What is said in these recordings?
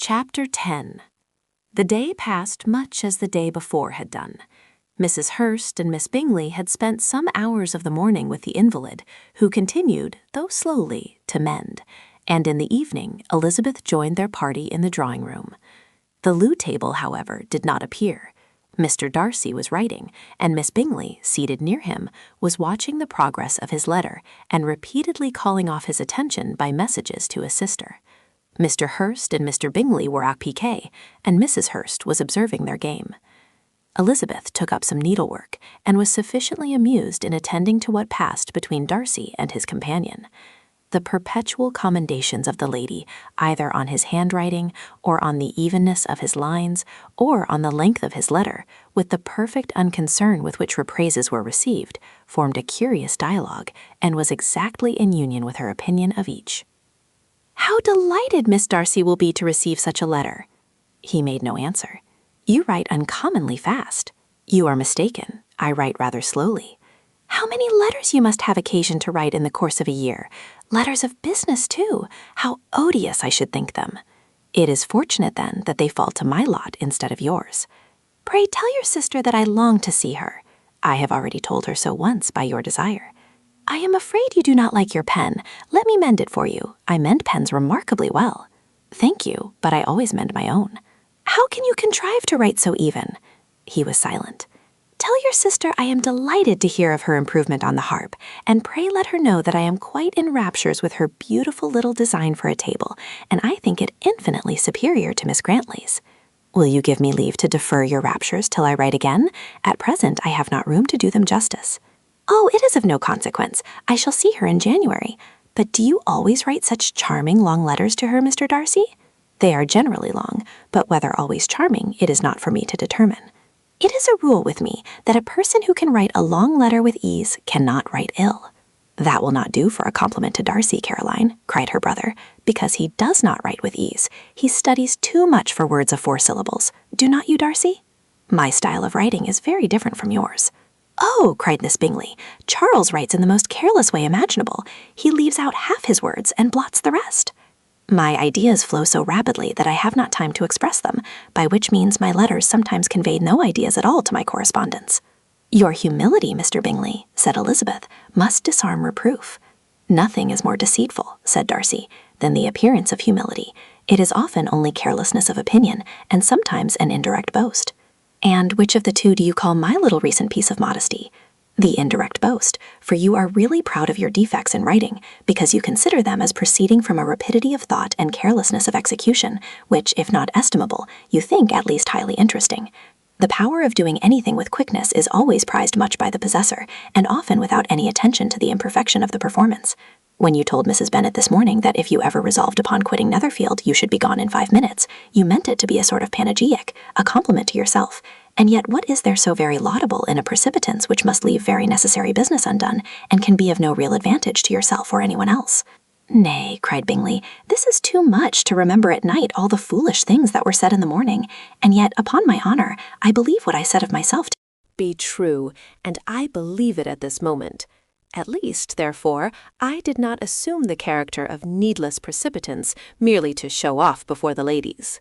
Chapter 10. The day passed much as the day before had done. Mrs. Hurst and Miss Bingley had spent some hours of the morning with the invalid, who continued, though slowly, to mend, and in the evening Elizabeth joined their party in the drawing-room. The loo table, however, did not appear. Mr. Darcy was writing, and Miss Bingley, seated near him, was watching the progress of his letter and repeatedly calling off his attention by messages to his sister. Mr. Hurst and Mr. Bingley were at piquet, and Mrs. Hurst was observing their game. Elizabeth took up some needlework and was sufficiently amused in attending to what passed between Darcy and his companion. The perpetual commendations of the lady, either on his handwriting, or on the evenness of his lines, or on the length of his letter, with the perfect unconcern with which her praises were received, formed a curious dialogue, and was exactly in union with her opinion of each. "How delighted Miss Darcy will be to receive such a letter!" He made no answer. "You write uncommonly fast." "You are mistaken. I write rather slowly." "How many letters you must have occasion to write in the course of a year! Letters of business, too! How odious I should think them!" "It is fortunate, then, that they fall to my lot instead of yours." "Pray tell your sister that I long to see her." "I have already told her so once by your desire." "I am afraid you do not like your pen. Let me mend it for you. I mend pens remarkably well." "Thank you, but I always mend my own." "How can you contrive to write so even?" He was silent. "Tell your sister I am delighted to hear of her improvement on the harp, and pray let her know that I am quite in raptures with her beautiful little design for a table, and I think it infinitely superior to Miss Grantley's." "Will you give me leave to defer your raptures till I write again? At present I have not room to do them justice." "Oh, it is of no consequence. I shall see her in January. But do you always write such charming long letters to her, Mr. Darcy?" "They are generally long, but whether always charming, it is not for me to determine." "It is a rule with me that a person who can write a long letter with ease cannot write ill." "That will not do for a compliment to Darcy, Caroline," cried her brother, "because he does not write with ease. He studies too much for words of 4 syllables. Do not you, Darcy?" "My style of writing is very different from yours." "Oh," cried Miss Bingley, "Charles writes in the most careless way imaginable. He leaves out half his words and blots the rest." "My ideas flow so rapidly that I have not time to express them, by which means my letters sometimes convey no ideas at all to my correspondents." "Your humility, Mr. Bingley," said Elizabeth, "must disarm reproof." "Nothing is more deceitful," said Darcy, "than the appearance of humility. It is often only carelessness of opinion, and sometimes an indirect boast." "And which of the two do you call my little recent piece of modesty?" "The indirect boast, for you are really proud of your defects in writing, because you consider them as proceeding from a rapidity of thought and carelessness of execution, which, if not estimable, you think at least highly interesting. The power of doing anything with quickness is always prized much by the possessor, and often without any attention to the imperfection of the performance. When you told Mrs. Bennet this morning that if you ever resolved upon quitting Netherfield, you should be gone in 5 minutes, you meant it to be a sort of panegyric, a compliment to yourself. And yet what is there so very laudable in a precipitance which must leave very necessary business undone, and can be of no real advantage to yourself or anyone else?" "Nay," cried Bingley, "this is too much to remember at night all the foolish things that were said in the morning, and yet, upon my honor, I believe what I said of myself to be true, and I believe it at this moment. At least, therefore, I did not assume the character of needless precipitance merely to show off before the ladies."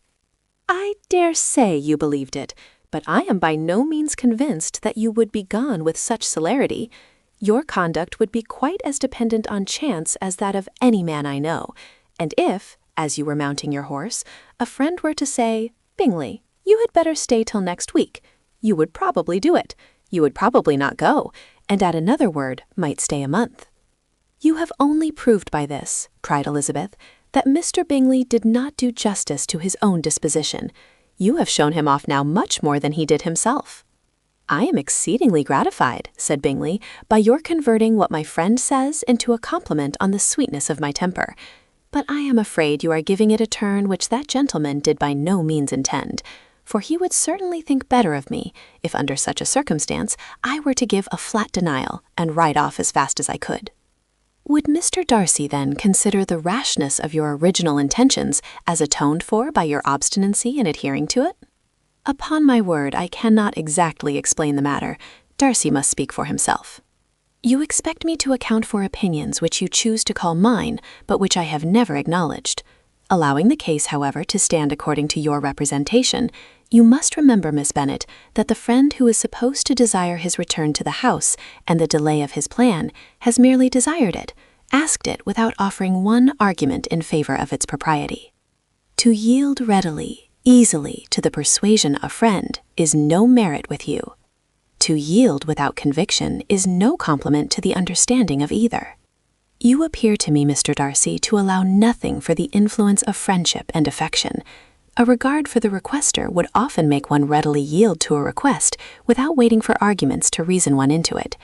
"I dare say you believed it, but I am by no means convinced that you would be gone with such celerity. Your conduct would be quite as dependent on chance as that of any man I know, and if, as you were mounting your horse, a friend were to say, 'Bingley, you had better stay till next week,' you would probably do it. You would probably not go, and at another word might stay a month." "You have only proved by this," cried Elizabeth, "that Mr. Bingley did not do justice to his own disposition. You have shown him off now much more than he did himself." "I am exceedingly gratified," said Bingley, "by your converting what my friend says into a compliment on the sweetness of my temper. But I am afraid you are giving it a turn which that gentleman did by no means intend, for he would certainly think better of me if under such a circumstance I were to give a flat denial and ride off as fast as I could." "Would Mr. Darcy, then, consider the rashness of your original intentions as atoned for by your obstinacy in adhering to it?" "Upon my word, I cannot exactly explain the matter. Darcy must speak for himself." "You expect me to account for opinions which you choose to call mine, but which I have never acknowledged." Allowing the case, however, to stand according to your representation, you must remember, Miss Bennet, that the friend who is supposed to desire his return to the house and the delay of his plan has merely desired it, asked it without offering one argument in favor of its propriety. To yield readily, easily to the persuasion of a friend is no merit with you. To yield without conviction is no compliment to the understanding of either. You appear to me, Mr. Darcy, to allow nothing for the influence of friendship and affection. A regard for the requester would often make one readily yield to a request without waiting for arguments to reason one into it.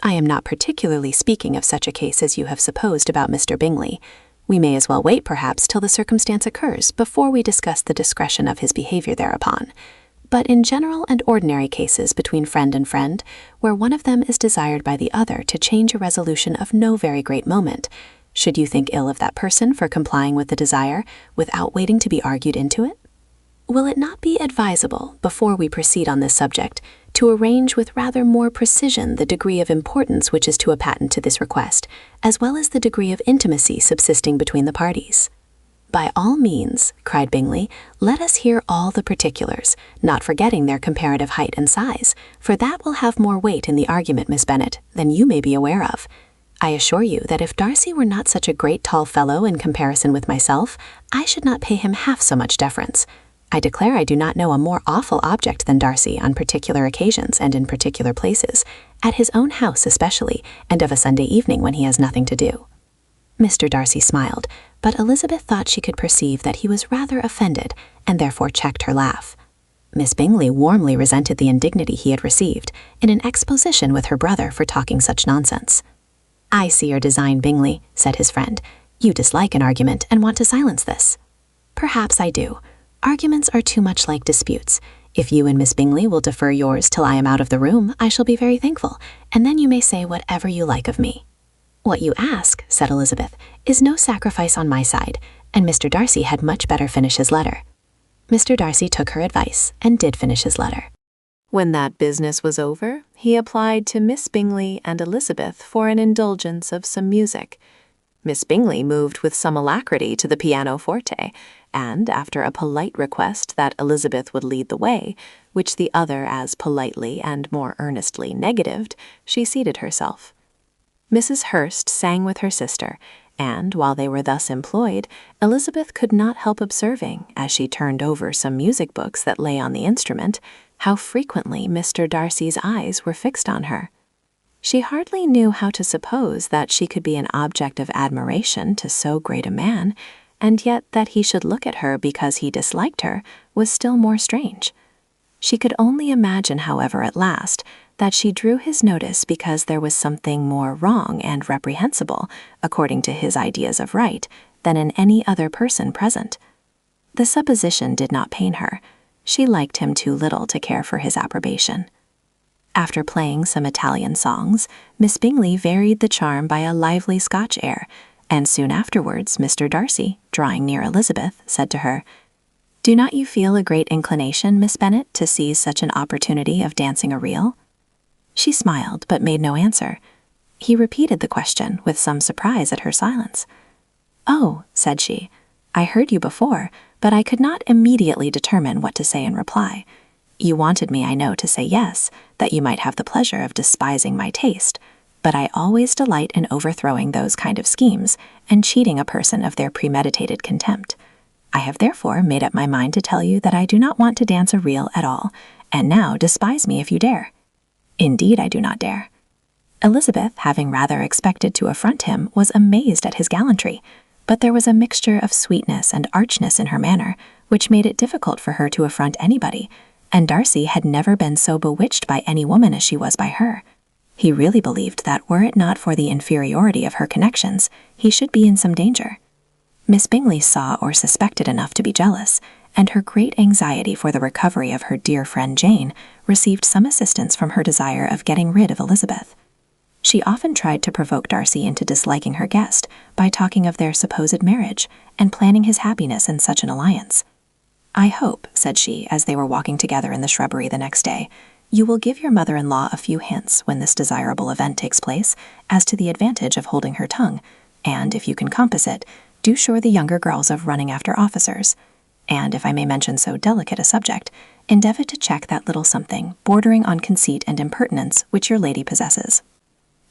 I am not particularly speaking of such a case as you have supposed about Mr. Bingley. We may as well wait, perhaps, till the circumstance occurs before we discuss the discretion of his behavior thereupon. But in general and ordinary cases between friend and friend, where one of them is desired by the other to change a resolution of no very great moment, should you think ill of that person for complying with the desire without waiting to be argued into it? Will it not be advisable, before we proceed on this subject, to arrange with rather more precision the degree of importance which is to append to this request, as well as the degree of intimacy subsisting between the parties? By all means, cried Bingley, let us hear all the particulars, not forgetting their comparative height and size, for that will have more weight in the argument, Miss Bennet, than you may be aware of. I assure you that if Darcy were not such a great tall fellow in comparison with myself, I should not pay him half so much deference. I declare I do not know a more awful object than Darcy on particular occasions and in particular places, at his own house especially, and of a Sunday evening when he has nothing to do. Mr. Darcy smiled, but Elizabeth thought she could perceive that he was rather offended, and therefore checked her laugh. Miss Bingley warmly resented the indignity he had received in an exposition with her brother for talking such nonsense. I see your design, Bingley, said his friend. You dislike an argument and want to silence this. Perhaps I do. Arguments are too much like disputes. If you and Miss Bingley will defer yours till I am out of the room, I shall be very thankful, and then you may say whatever you like of me. What you ask, said Elizabeth, is no sacrifice on my side, and Mr. Darcy had much better finish his letter. Mr. Darcy took her advice and did finish his letter. When that business was over, he applied to Miss Bingley and Elizabeth for an indulgence of some music. Miss Bingley moved with some alacrity to the pianoforte, and after a polite request that Elizabeth would lead the way, which the other as politely and more earnestly negatived, she seated herself. Mrs. Hurst sang with her sister, and while they were thus employed, Elizabeth could not help observing, as she turned over some music books that lay on the instrument, how frequently Mr. Darcy's eyes were fixed on her. She hardly knew how to suppose that she could be an object of admiration to so great a man, and yet that he should look at her because he disliked her was still more strange. She could only imagine, however, at last, that she drew his notice because there was something more wrong and reprehensible, according to his ideas of right, than in any other person present. The supposition did not pain her. She liked him too little to care for his approbation. After playing some Italian songs, Miss Bingley varied the charm by a lively Scotch air, and soon afterwards Mr. Darcy, drawing near Elizabeth, said to her, "Do not you feel a great inclination, Miss Bennet, to seize such an opportunity of dancing a reel?" She smiled, but made no answer. He repeated the question with some surprise at her silence. "Oh," said she, "I heard you before, but I could not immediately determine what to say in reply. You wanted me, I know, to say yes, that you might have the pleasure of despising my taste, but I always delight in overthrowing those kind of schemes and cheating a person of their premeditated contempt. I have therefore made up my mind to tell you that I do not want to dance a reel at all, and now despise me if you dare." "Indeed, I do not dare." Elizabeth, having rather expected to affront him, was amazed at his gallantry, but there was a mixture of sweetness and archness in her manner, which made it difficult for her to affront anybody, and Darcy had never been so bewitched by any woman as she was by her. He really believed that were it not for the inferiority of her connections, he should be in some danger. Miss Bingley saw or suspected enough to be jealous, and her great anxiety for the recovery of her dear friend Jane received some assistance from her desire of getting rid of Elizabeth. She often tried to provoke Darcy into disliking her guest by talking of their supposed marriage and planning his happiness in such an alliance. "I hope," said she, as they were walking together in the shrubbery the next day, "you will give your mother-in-law a few hints when this desirable event takes place as to the advantage of holding her tongue, and, if you can compass it, do assure the younger girls of running after officers. And if I may mention so delicate a subject, endeavour to check that little something bordering on conceit and impertinence which your lady possesses.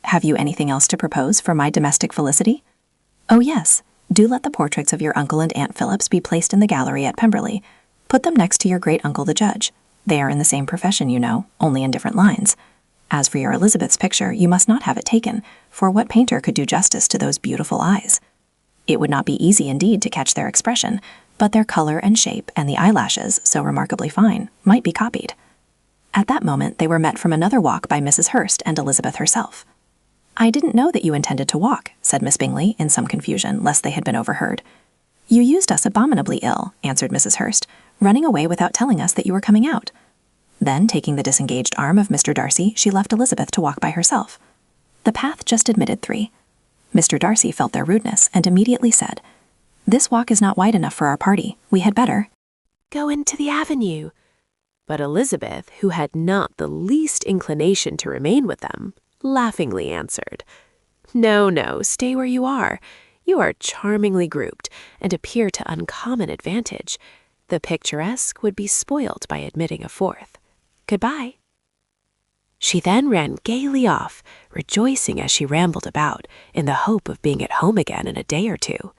Have you anything else to propose for my domestic felicity? Oh yes, do let the portraits of your uncle and Aunt Phillips be placed in the gallery at Pemberley. Put them next to your great uncle the judge. They are in the same profession, you know, only in different lines. As for your Elizabeth's picture, you must not have it taken, for what painter could do justice to those beautiful eyes? It would not be easy indeed to catch their expression, but their color and shape and the eyelashes, so remarkably fine, might be copied. At that moment they were met from another walk by Mrs. Hurst and Elizabeth herself. I didn't know that you intended to walk, said Miss Bingley, in some confusion, lest they had been overheard. You used us abominably ill, answered Mrs. Hurst, running away without telling us that you were coming out. Then, taking the disengaged arm of Mr. Darcy, she left Elizabeth to walk by herself. The path just admitted 3. Mr. Darcy felt their rudeness and immediately said, This walk is not wide enough for our party. We had better go into the avenue. But Elizabeth, who had not the least inclination to remain with them, laughingly answered, No, no, stay where you are. You are charmingly grouped, and appear to uncommon advantage. The picturesque would be spoilt by admitting a 4th. Goodbye. She then ran gaily off, rejoicing as she rambled about, in the hope of being at home again in a day or 2.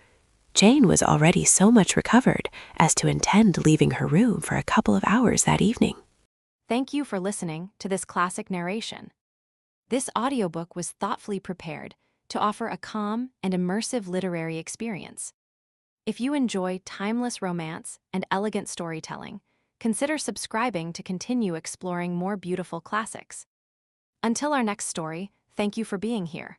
Jane was already so much recovered as to intend leaving her room for a couple of hours that evening. Thank you for listening to this classic narration. This audiobook was thoughtfully prepared to offer a calm and immersive literary experience. If you enjoy timeless romance and elegant storytelling, consider subscribing to continue exploring more beautiful classics. Until our next story, thank you for being here.